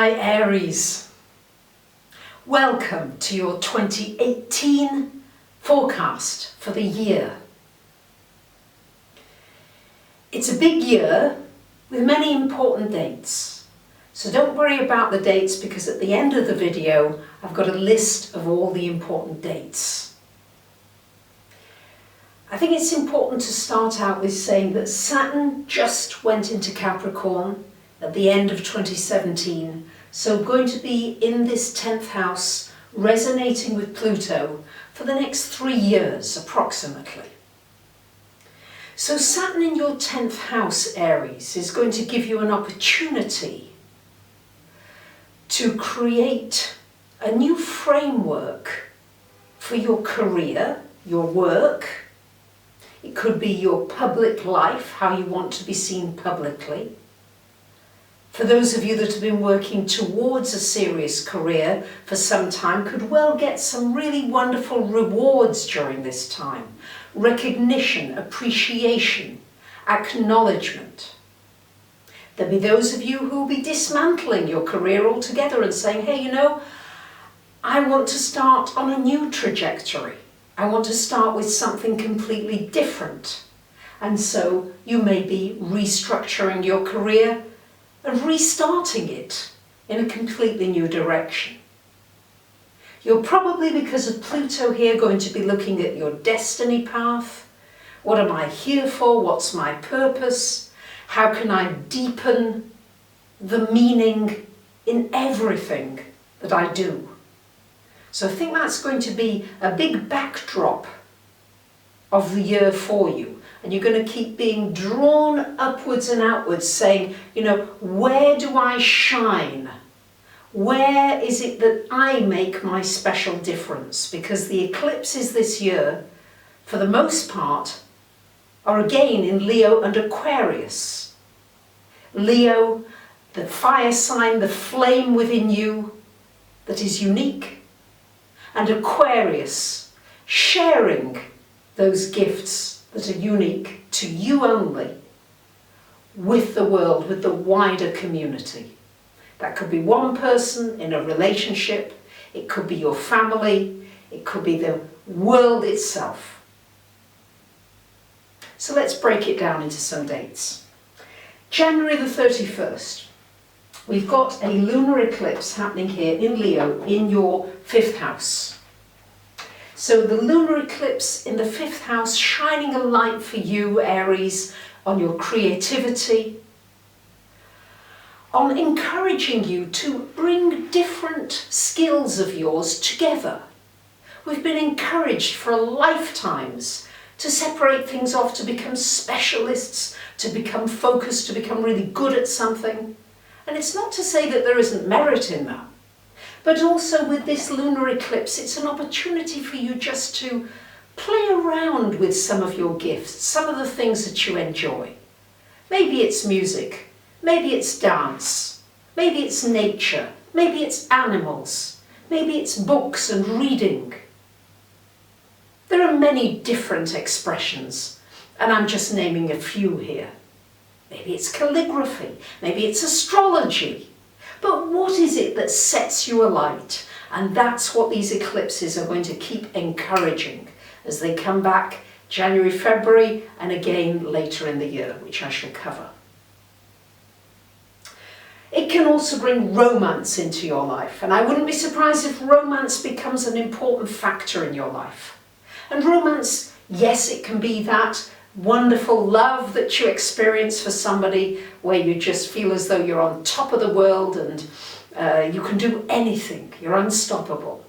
Hi Aries, welcome to your 2018 forecast for the year. It's a big year with many important dates, so don't worry about the dates because at the end of the video I've got a list of all the important dates. I think it's important to start out with saying that Saturn just went into Capricorn at the end of 2017, so going to be in this 10th house resonating with Pluto for the next 3 years approximately. So Saturn in your 10th house, Aries, is going to give you an opportunity to create a new framework for your career, your work. It could be your public life, how you want to be seen publicly. For those of you that have been working towards a serious career for some time, could well get some really wonderful rewards during this time. Recognition, appreciation, acknowledgement. There'll be those of you who will be dismantling your career altogether and saying, hey, you know, I want to start on a new trajectory. I want to start with something completely different. And so you may be restructuring your career and restarting it in a completely new direction. You're probably, because of Pluto here, going to be looking at your destiny path. What am I here for? What's my purpose? How can I deepen the meaning in everything that I do? So I think that's going to be a big backdrop of the year for you. And you're going to keep being drawn upwards and outwards, saying, you know, where do I shine? Where is it that I make my special difference? Because the eclipses this year, for the most part, are again in Leo and Aquarius. Leo, the fire sign, the flame within you that is unique. And Aquarius, sharing those gifts that are unique to you only with the world, with the wider community. That could be one person in a relationship, it could be your family, it could be the world itself. So let's break it down into some dates. January the 31st, we've got a lunar eclipse happening here in Leo in your 5th house. So the lunar eclipse in the 5th house, shining a light for you, Aries, on your creativity, on encouraging you to bring different skills of yours together. We've been encouraged for lifetimes to separate things off, to become specialists, to become focused, to become really good at something. And it's not to say that there isn't merit in that. But also with this lunar eclipse, it's an opportunity for you just to play around with some of your gifts, some of the things that you enjoy. Maybe it's music, maybe it's dance, maybe it's nature, maybe it's animals, maybe it's books and reading. There are many different expressions, and I'm just naming a few here. Maybe it's calligraphy, maybe it's astrology. But what is it that sets you alight? And that's what these eclipses are going to keep encouraging as they come back January, February, and again later in the year, which I shall cover. It can also bring romance into your life, and I wouldn't be surprised if romance becomes an important factor in your life. And romance, yes, it can be that wonderful love that you experience for somebody where you just feel as though you're on top of the world and you can do anything, you're unstoppable.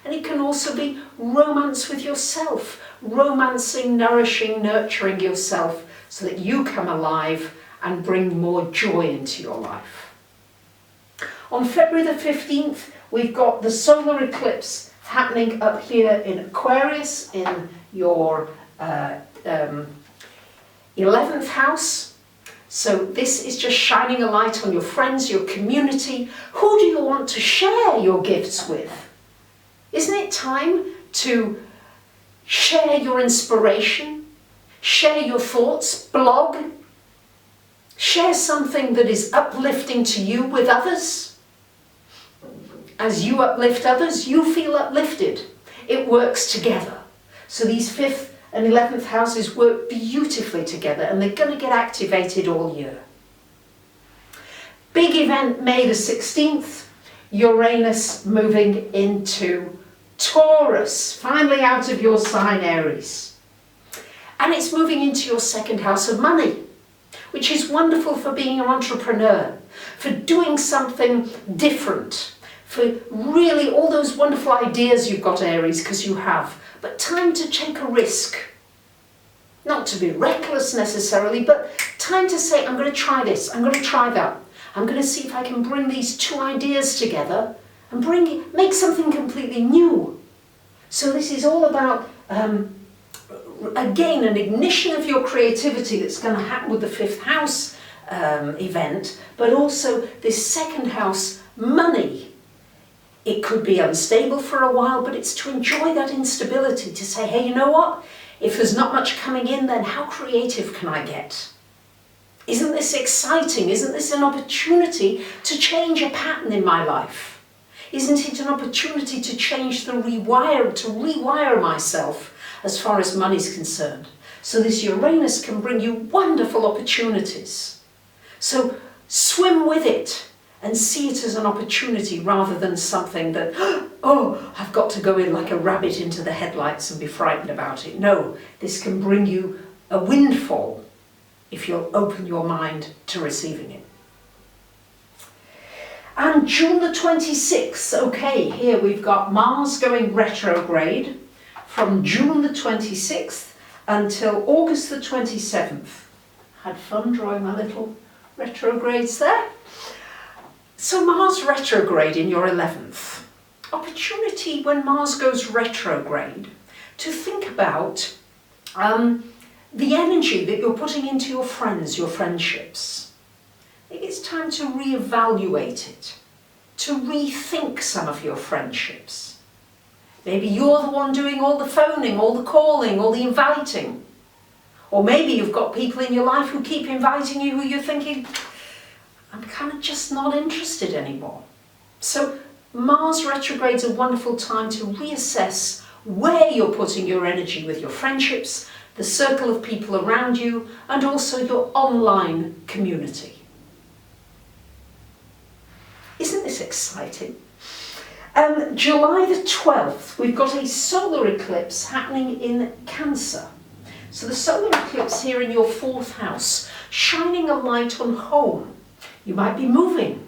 And it can also be romance with yourself, romancing, nourishing, nurturing yourself so that you come alive and bring more joy into your life. On February the 15th, we've got the solar eclipse happening up here in Aquarius in your 11th house. So this is just shining a light on your friends, your community. Who do you want to share your gifts with? Isn't it time to share your inspiration, share your thoughts, blog, share something that is uplifting to you with others? as you uplift others, you feel uplifted. It works together. So these 5th and 11th houses work beautifully together, and they're going to get activated all year. Big event, May the 16th, Uranus moving into Taurus, finally out of your sign Aries. And it's moving into your 2nd house of money, which is wonderful for being an entrepreneur, for doing something different, for really all those wonderful ideas you've got, Aries, because you have. But time to take a risk. Not to be reckless necessarily, but time to say, I'm going to try this, I'm going to try that. I'm going to see if I can bring these 2 ideas together and make something completely new. So this is all about, again, an ignition of your creativity that's going to happen with the 5th house event, but also this 2nd house, money. It could be unstable for a while, but it's to enjoy that instability, to say, hey, you know what? If there's not much coming in, then how creative can I get? Isn't this exciting? Isn't this an opportunity to change a pattern in my life? Isn't it an opportunity to change to rewire myself as far as money's concerned? So this Uranus can bring you wonderful opportunities. So swim with it and see it as an opportunity rather than something that, oh, I've got to go in like a rabbit into the headlights and be frightened about it. No, this can bring you a windfall if you'll open your mind to receiving it. And June the 26th, okay, here we've got Mars going retrograde from June the 26th until August the 27th. Had fun drawing my little retrogrades there. So Mars retrograde in your 11th. Opportunity when Mars goes retrograde to think about the energy that you're putting into your friends, your friendships. I think it's time to reevaluate it, to rethink some of your friendships. Maybe you're the one doing all the phoning, all the calling, all the inviting. Or maybe you've got people in your life who keep inviting you who you're thinking, I'm kind of just not interested anymore. So Mars retrograde's a wonderful time to reassess where you're putting your energy with your friendships, the circle of people around you, and also your online community. Isn't this exciting? July the 12th, we've got a solar eclipse happening in Cancer. So the solar eclipse here in your 4th house, shining a light on home. You might be moving.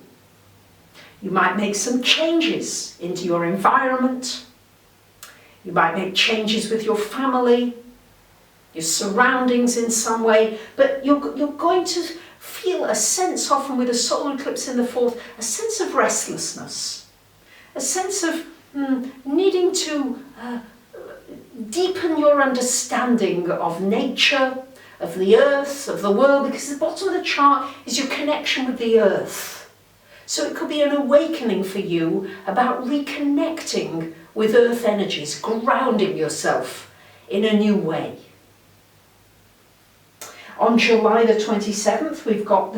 You might make some changes into your environment. You might make changes with your family, your surroundings in some way, but you're going to feel a sense, often with a solar eclipse in the 4th, a sense of restlessness, a sense of needing to deepen your understanding of nature, of the earth, of the world, because the bottom of the chart is your connection with the earth. So it could be an awakening for you about reconnecting with earth energies, grounding yourself in a new way. On July the 27th, we've got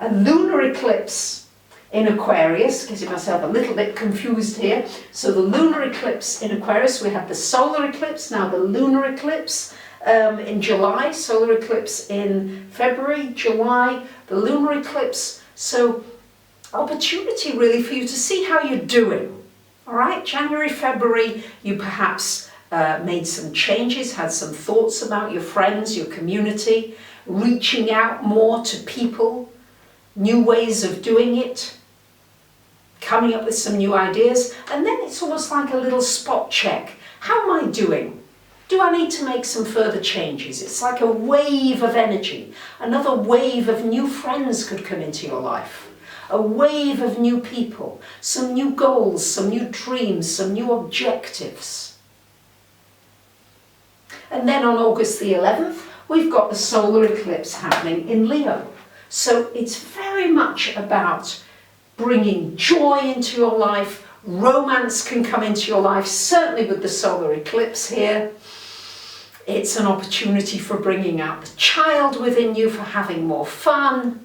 a lunar eclipse in Aquarius. Getting myself a little bit confused here. So the lunar eclipse in Aquarius, we have the solar eclipse, now the lunar eclipse in July, solar eclipse in February, July, the lunar eclipse. So opportunity really for you to see how you're doing. All right, January, February, you perhaps made some changes, had some thoughts about your friends, your community, reaching out more to people, new ways of doing it, coming up with some new ideas, and then it's almost like a little spot check. How am I doing? Do I need to make some further changes? It's like a wave of energy. Another wave of new friends could come into your life. A wave of new people, some new goals, some new dreams, some new objectives. And then on August the 11th, we've got the solar eclipse happening in Leo. So it's very much about bringing joy into your life. Romance can come into your life, certainly with the solar eclipse here. It's an opportunity for bringing out the child within you, for having more fun.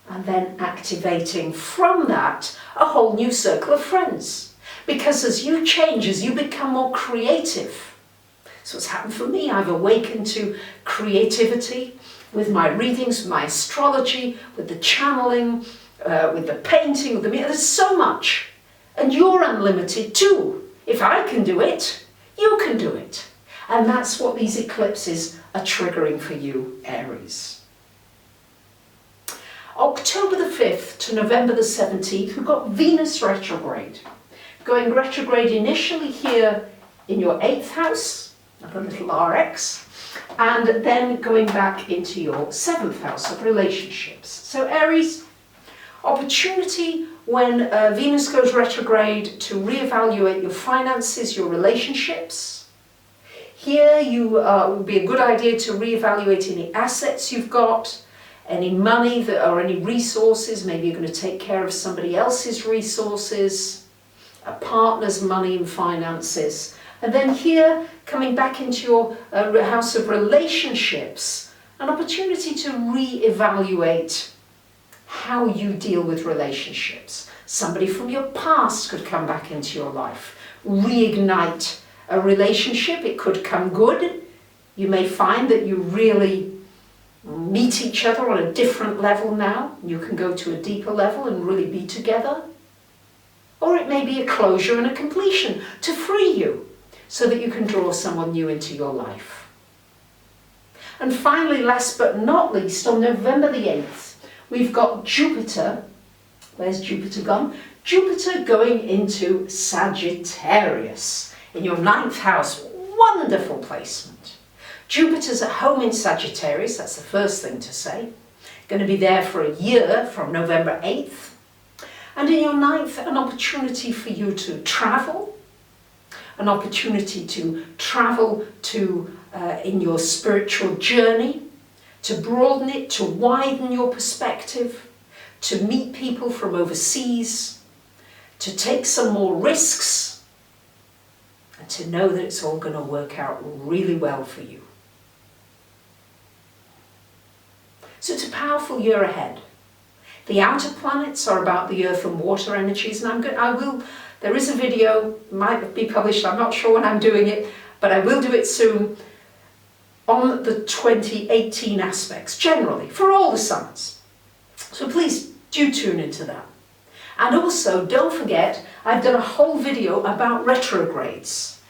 and then activating from that a whole new circle of friends. Because as you change, as you become more creative, so what's happened for me, I've awakened to creativity with my readings, with my astrology, with the channeling, with the painting, with the music. There's so much. And you're unlimited too. If I can do it, you can do it. And that's what these eclipses are triggering for you, Aries. October the 5th to November the 17th, we've got Venus retrograde. Going retrograde initially here in your 8th house, another little RX, and then going back into your 7th house of relationships. So Aries, opportunity when Venus goes retrograde to reevaluate your finances, your relationships. Here it would be a good idea to reevaluate any assets you've got, any money or any resources. Maybe you're going to take care of somebody else's resources, a partner's money and finances. And then here, coming back into your house of relationships, an opportunity to reevaluate how you deal with relationships. Somebody from your past could come back into your life, reignite a relationship. It could come good. You may find that you really meet each other on a different level now. You can go to a deeper level and really be together. Or it may be a closure and a completion to free you so that you can draw someone new into your life. And finally, last but not least, on November the 8th, we've got Jupiter. Where's Jupiter gone? Jupiter going into Sagittarius in your 9th house. Wonderful placement. Jupiter's at home in Sagittarius, that's the first thing to say. Going to be there for a year from November 8th. And in your 9th, an opportunity for you to travel, an opportunity to travel in your spiritual journey, to broaden it, to widen your perspective, to meet people from overseas, to take some more risks, and to know that it's all going to work out really well for you. So it's a powerful year ahead. The outer planets are about the earth and water energies, and there is a video, might be published, I'm not sure when I'm doing it, but I will do it soon, on the 2018 aspects, generally, for all the signs. So please do tune into that. And also, don't forget, I've done a whole video about retrogrades.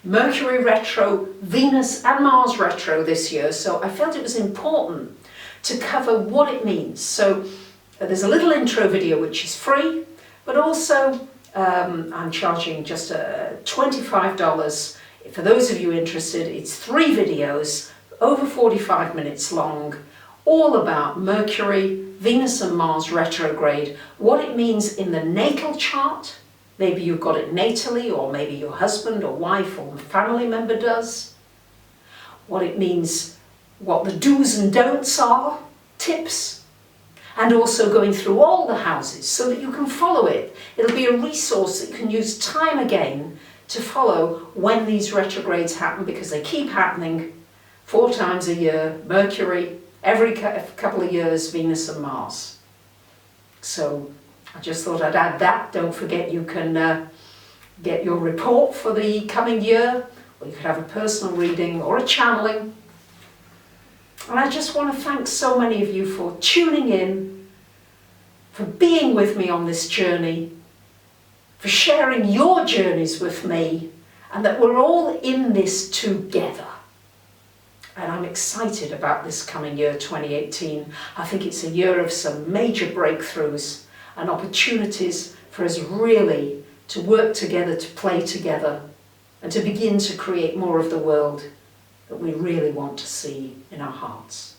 Mercury retro, Venus and Mars retro this year, so I felt it was important to cover what it means. So there's a little intro video which is free, but also I'm charging just $25. For those of you interested, it's 3 videos, over 45 minutes long, all about Mercury, Venus and Mars retrograde, what it means in the natal chart. Maybe you've got it natally, or maybe your husband or wife or family member does. What it means, what the do's and don'ts are, tips, and also going through all the houses so that you can follow it. It'll be a resource that you can use time again to follow when these retrogrades happen, because they keep happening 4 times a year. Mercury, every couple of years, Venus and Mars. So I just thought I'd add that. Don't forget you can get your report for the coming year, or you could have a personal reading or a channeling. And I just want to thank so many of you for tuning in, for being with me on this journey, for sharing your journeys with me, and that we're all in this together. And I'm excited about this coming year, 2018. I think it's a year of some major breakthroughs and opportunities for us really to work together, to play together, and to begin to create more of the world that we really want to see in our hearts.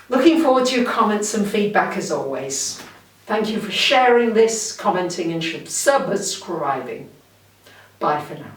Looking forward to your comments and feedback as always. Thank you for sharing this, commenting and subscribing. Bye for now.